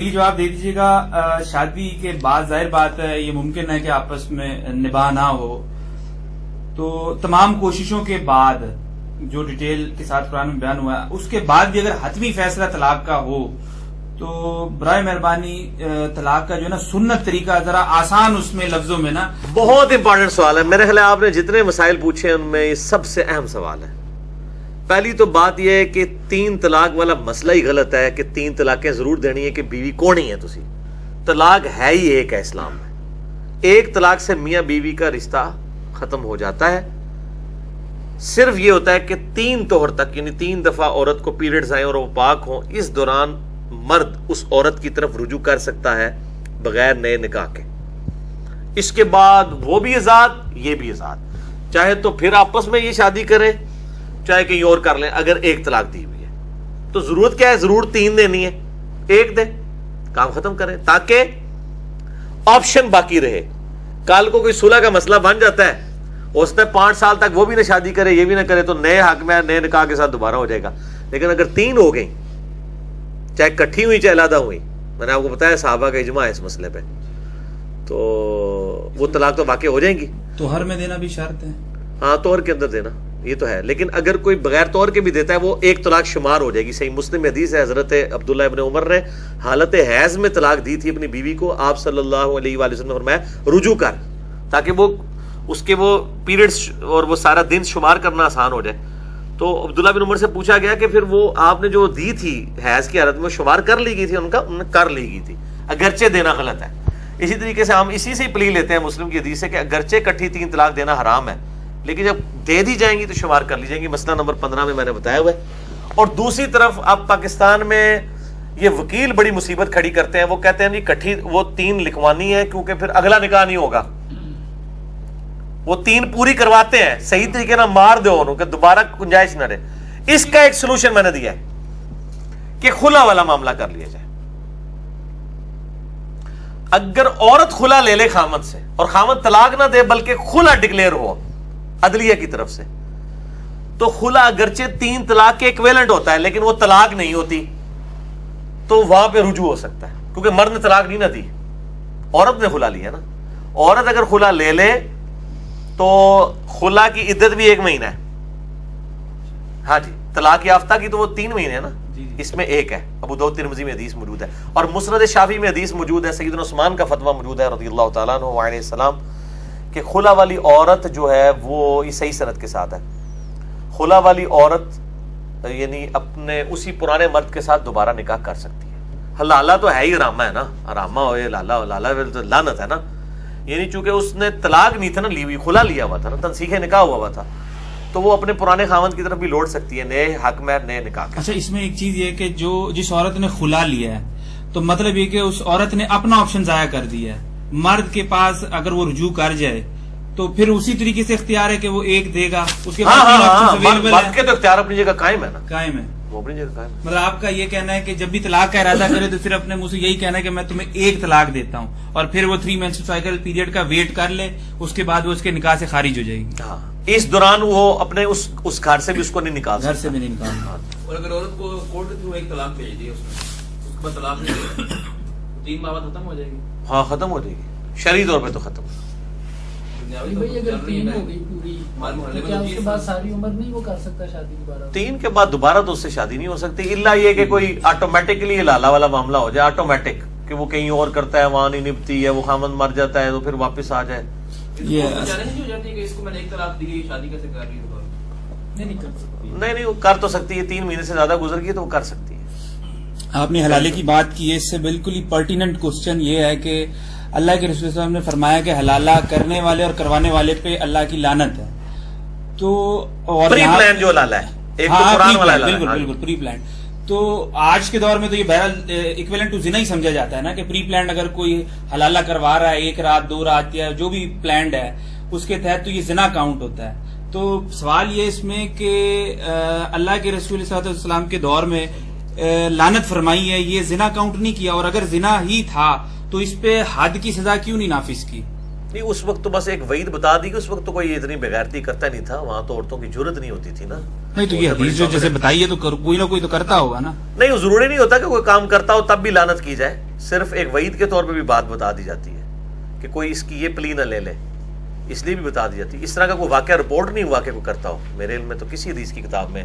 عملی جواب دے دیجیے گا. شادی کے بعد ظاہر بات ہے یہ ممکن ہے کہ آپس میں نباہ نہ ہو، تو تمام کوششوں کے بعد جو ڈیٹیل کے ساتھ قرآن میں بیان ہوا ہے اس کے بعد بھی اگر حتمی فیصلہ طلاق کا ہو تو برائے مہربانی طلاق کا جو ہے نا سنت طریقہ ذرا آسان اس میں لفظوں میں نا. بہت امپورٹنٹ سوال ہے. میرے خیال ہے آپ نے جتنے مسائل پوچھے ان میں یہ سب سے اہم سوال ہے. پہلی تو بات یہ ہے کہ 3 طلاق والا مسئلہ ہی غلط ہے کہ 3 طلاقیں ضرور دینی ہے کہ بیوی کون ہی ہے تسی. طلاق ہے ہی ایک ہے اسلام میں. ایک طلاق سے میاں بیوی کا رشتہ ختم ہو جاتا ہے. صرف یہ ہوتا ہے کہ 3 طہر تک یعنی 3 دفعہ عورت کو پیریڈز آئیں اور وہ پاک ہوں، اس دوران مرد اس عورت کی طرف رجوع کر سکتا ہے بغیر نئے نکاح کے. اس کے بعد وہ بھی آزاد یہ بھی آزاد، چاہے تو پھر آپس میں یہ شادی کرے چاہے کہیں اور کر لیں. اگر ایک طلاق دی ہوئی ہے تو ضرورت کیا ہے؟ ضرور 3 دینی ہے، 1 دے کام ختم کرے تاکہ آپشن باقی رہے. کل کو کوئی صلح کا مسئلہ بن جاتا ہے، ہو سکتا ہے 5 سال تک وہ بھی نہ شادی کرے یہ بھی نہ کرے، تو نئے حق میں نئے نکاح کے ساتھ دوبارہ ہو جائے گا. لیکن اگر 3 ہو گئی چاہے کٹھی ہوئی چاہے علیحدہ ہوئی، میں نے آپ کو بتایا صحابہ کا اجماع ہے اس مسئلے پہ، تو وہ طلاق تو واقع ہو جائیں گی. توہر میں دینا بھی شرط ہے؟ ہاں توہر کے اندر دینا یہ تو ہے، لیکن اگر کوئی بغیر توہر کے بھی دیتا ہے وہ 1 طلاق شمار ہو جائے گی. صحیح مسلم حدیث ہے، حضرت عبداللہ ابن عمر نے حالت حیض میں طلاق دی تھی اپنی بیوی کو. آپ صلی اللہ علیہ وآلہ وسلم نے فرمایا رجوع کر، تاکہ وہ اس کے وہ پیریڈز اور وہ سارا دن شمار کرنا آسان ہو جائے. تو عبداللہ بن عمر سے پوچھا گیا کہ پھر وہ آپ نے جو دی تھی حیض کی حالت میں شمار کر لی گئی تھی؟ انہوں نے کر لی گئی تھی، اگرچہ دینا غلط ہے. اسی طریقے سے ہم اسی سے پلی لیتے ہیں مسلم کی حدیث سے کہ اگرچہ کٹھی 3 طلاق دینا حرام ہے لیکن جب دے دی جائیں گی تو شمار کر لی جائیں گی. مسئلہ نمبر 15 میں نے بتایا ہوا ہے. اور دوسری طرف اب پاکستان میں یہ وکیل بڑی مصیبت کھڑی کرتے ہیں. وہ کہتے ہیں جی کٹھی وہ 3 لکھوانی ہے کیونکہ پھر اگلا نکاح نہیں ہوگا. وہ 3 پوری کرواتے ہیں صحیح طریقے نہ مار دو انہوں کہ دوبارہ گنجائش نہ رہے. اس کا ایک سلوشن میں نے دیا ہے کہ خلا والا معاملہ کر لیا جائے. اگر عورت خلا لے لے خامد سے اور خامد طلاق نہ دے بلکہ خلا ڈکلیئر ہو عدلیہ کی طرف سے، تو خلا اگرچہ 3 طلاق کے ایکویلنٹ ہوتا ہے لیکن وہ طلاق نہیں ہوتی، تو وہاں پہ رجوع ہو سکتا ہے کیونکہ مرد نے طلاق نہیں نہ دی، عورت نے خلا لیا نا. عورت اگر خلا لے لے تو خلا کی عدت بھی 1 مہینہ ہے. ہاں جی، طلاق یافتہ کی تو وہ 3 مہینے ہے نا، اس میں 1 ہے. ابو داؤد ترمذی میں حدیث موجود ہے اور مسند شافعی میں حدیث موجود ہے. سیدنا عثمان کا فتویٰ موجود ہے رضی اللہ تعالیٰ عنہ وعلیہ السلام کہ خلا والی عورت جو ہے وہ یہ صحیح سند کے ساتھ ہے. خلا والی عورت یعنی اپنے اسی پرانے مرد کے ساتھ دوبارہ نکاح کر سکتی ہے. حلالہ تو ہے ہی حرامہ ہے نا، حرامہ ہوئے لالا لالا تو لعنت ہے نا. یعنی چونکہ اس نے طلاق نہیں تھا نا لی ہوئی، خلا لیا ہوا تھا نا، تنسیخ نکاح ہوا تھا، تو وہ اپنے پرانے خاوند کی طرف بھی لوٹ سکتی ہے نئے حق میں نئے نکاح. اچھا، اس میں ایک چیز یہ کہ جو جس عورت نے خلا لیا ہے تو مطلب یہ کہ اس عورت نے اپنا آپشن ضائع کر دیا ہے. مرد کے پاس اگر وہ رجوع کر جائے تو پھر اسی طریقے سے اختیار ہے کہ وہ 1 دے گا، اس کے بعد مرد کے تو اختیار اپنی جگہ قائم ہے نا، قائم ہے وہ اپنی جگہ قائم. مطلب آپ کا یہ کہنا ہے کہ جب بھی طلاق کا ارادہ کرے تو صرف اپنے منہ سے یہی کہنا ہے کہ میں تمہیں 1 طلاق دیتا ہوں اور پھر وہ 3 مینسٹرل سائیکل پیریڈ کا ویٹ کر لے، اس کے بعد وہ اس کے نکاح سے خارج ہو جائے گی. ہاں، اس دوران وہ اپنے اس گھر سے بھی اس کو نہیں نکال گھر سے بھی نہیں نکالنا. اور اگر عورت کو کورٹ کے تھرو 1 طلاق بھیج دی اس کے بعد طلاق نہیں 3 ماہ بعد ختم ہو جائے گی. ہاں ختم ہو جائے گی، شرعی طور پہ تو ختم. اگر 3 ہو گئی پوری تو کیا اس کے بعد ساری عمر نہیں وہ کر سکتا شادی دوبارہ؟ 3 کے بعد دوبارہ تو اس سے شادی نہیں ہو سکتی، الا یہ کہ کوئی آٹومیٹکلی لالا والا معاملہ ہو جائے، آٹومیٹک کہ وہ کہیں اور کرتا ہے وہاں نہیں نبھتی ہے، وہ خامند مر جاتا ہے تو پھر واپس آ جائے. نہیں وہ کر تو سکتی ہے، 3 مہینے سے زیادہ گزر گئی تو وہ کر سکتی ہے. آپ نے حلالے کی بات کی ہے، اس سے بالکل ہی پرٹیننٹ کوسچن یہ ہے کہ اللہ کے رسول صلی اللہ علیہ وسلم نے فرمایا کہ حلالہ کرنے والے اور کروانے والے پہ اللہ کی لعنت ہے. تو پری پلان جو حلالہ ہے، ایک تو قرآن والا حلالہ ہے. بالکل پری پلان. تو آج کے دور میں تو یہ بہرحال ایکویلنٹ ٹو زنا ہی سمجھا جاتا ہے نا کہ پری پلانڈ اگر کوئی حلالہ کروا رہا ہے 1 رات 2 رات یا جو بھی پلانڈ ہے اس کے تحت تو یہ زنا کاؤنٹ ہوتا ہے. تو سوال یہ اس میں کہ اللہ کے رسول صلی اللہ علیہ وسلم کے دور میں لعنت فرمائی ہے، یہ زنا کاؤنٹ نہیں کیا، اور اگر زنا ہی تھا تو اس پہ حد کی سزا کیوں نہیں نافذ کی؟ نہیں اس وقت تو بس ایک وعید بتا دی کہ اس وقت تو کوئی اتنی بغیرتی کرتا نہیں تھا، وہاں تو عورتوں کی جرت نہیں ہوتی تھی نا. نہیں تو یہ حدیث جو جیسے بتائیے تو کوئی نہ کوئی تو کرتا ہوگا نا. نہیں ضروری نہیں ہوتا کہ کوئی کام کرتا ہو تب بھی لعنت کی جائے. صرف ایک وعید کے طور پہ بھی بات بتا دی جاتی ہے کہ کوئی اس کی یہ پلی نہ لے لے، اس لیے بھی بتا دی جاتی ہے. اس طرح کا کوئی واقعہ رپورٹ نہیں ہوا کہ کوئی کرتا ہو. میرے علم میں تو کسی حدیث کی کتاب میں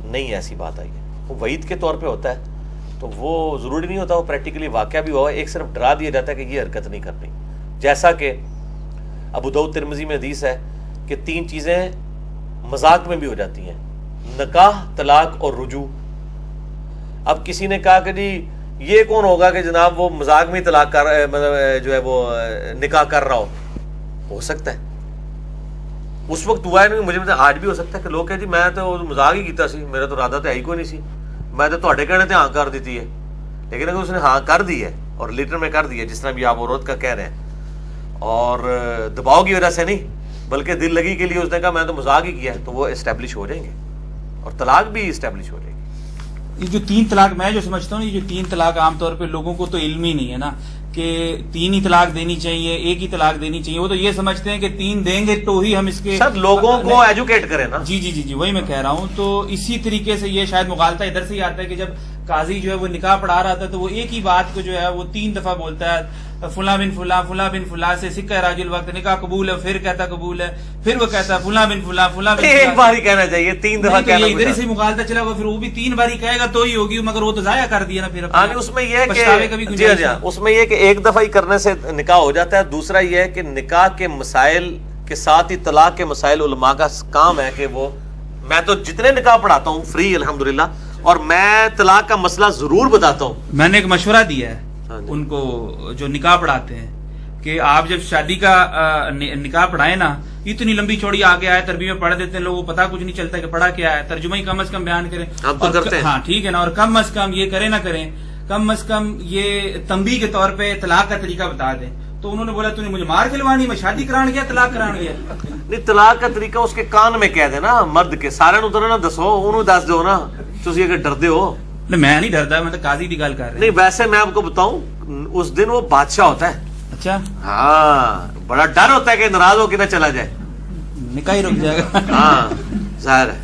نہیں ایسی بات آئی ہے. وہ وعید کے طور پہ ہوتا ہے تو وہ ضروری نہیں ہوتا وہ پریکٹیکلی واقعہ بھی ہوا. ایک صرف ڈرا دیا جاتا ہے کہ یہ حرکت نہیں کرنی. جیسا کہ ابو داؤد ترمذی میں حدیث ہے کہ 3 چیزیں مذاق میں بھی ہو جاتی ہیں: نکاح، طلاق اور رجوع. اب کسی نے کہا کہ جی یہ کون ہوگا کہ جناب وہ مذاق میں ہی طلاق کر مطلب جو ہے وہ نکاح کر رہا ہو سکتا ہے. اس وقت ہوا ہے نہیں، مجھے آج بھی ہو سکتا ہے کہ لوگ کہیں جی میں تو مذاق ہی کیتا سی، میرا تو ارادہ تو ہے ہی کوئی نہیں سی، میں تو تہاڈے کہنے تے ہاں کر دیتی ہے. لیکن اگر اس نے ہاں کر دی ہے اور لیٹر میں کر دی ہے، جس طرح بھی آپ عورت کا کہہ رہے ہیں، اور دباؤ کی وجہ سے نہیں بلکہ دل لگی کے لیے اس نے کہا میں تو مذاق ہی کیا ہے، تو وہ اسٹیبلش ہو جائیں گے اور طلاق بھی اسٹیبلش ہو جائے گی. یہ جو 3 طلاق میں جو سمجھتا ہوں، یہ جو 3 طلاق عام طور پہ لوگوں کو تو علم ہی نہیں ہے نا کہ 3 ہی طلاق دینی چاہیے، 1 ہی طلاق دینی چاہیے. وہ تو یہ سمجھتے ہیں کہ 3 دیں گے تو ہی ہم اس کے سر لوگوں کو ایجوکیٹ کریں نا. جی وہی میں کہہ رہا ہوں. تو اسی طریقے سے یہ شاید مغالطہ ادھر سے ہی آتا ہے کہ جب قاضی جو ہے وہ نکاح پڑھا رہا تھا تو وہ ایک ہی بات کو جو ہے وہ 3 دفعہ بولتا ہے، فلاں بن فلاں، فلاں بن فلاں سے سکہ راج الوقت، نکاح قبول ہے، پھر کہتا قبول ہے، پھر وہ کہتا ہے فلاں بن فلاں، فلاں بن ایک بار ہی کہنا چاہیے، 3 دفعہ کہنا. ادھر ہی سے مغالطہ چلا ہوا، پھر وہ بھی 3 بار ہی کہے گا تو ہی ہوگی، مگر وہ تو ضائع کر دیا نا پھر. اس میں یہ کہ اس میں یہ کہ ایک دفعہ ہی کرنے سے نکاح ہو جاتا ہے. دوسرا یہ ہے کہ نکاح کے مسائل کے ساتھ ہی طلاق کے مسائل علماء کا کام ہے کہ وہ، میں تو جتنے نکاح پڑھاتا ہوں فری الحمدللہ، اور میں طلاق کا مسئلہ ضرور بتاتا ہوں. میں نے ایک مشورہ دیا ہے ان کو جو نکاح پڑھاتے ہیں کہ آپ جب شادی کا نکاح پڑھائیں نا، اتنی لمبی چوڑی آگے آئے تربی میں پڑھ دیتے ہیں لوگوں کو پتا کچھ نہیں چلتا کہ پڑھا کیا ہے. ترجمہ ہی کم از کم بیان کریں. ہم تو کرتے ہیں. ہاں ٹھیک ہے نا. اور کم از کم یہ کریں نہ کریں، کم از کم یہ تنبیہ کے طور پہ طلاق کا طریقہ بتا دیں. تو انہوں نے بولا تو نے مجھے مار کھلوانی، میں شادی کران گیا طلاق کران گیا. نہیں، طلاق کا طریقہ اس کے کان میں کہہ دے نا مرد کے. سارے نو تو نہ دسو، انہوں دس دو نا. تسی اگر ڈردے ہو. میں نہیں ڈردا، میں تو قاضی دی گل کر رہا. نہیں ویسے میں آپ کو بتاؤں، اس دن وہ بادشاہ ہوتا ہے. اچھا ہاں، بڑا ڈر ہوتا ہے کہ ناراض ہو کے نہ چلا جائے، نکاح ہی رک جائے گا. ہاں ظاہر ہے.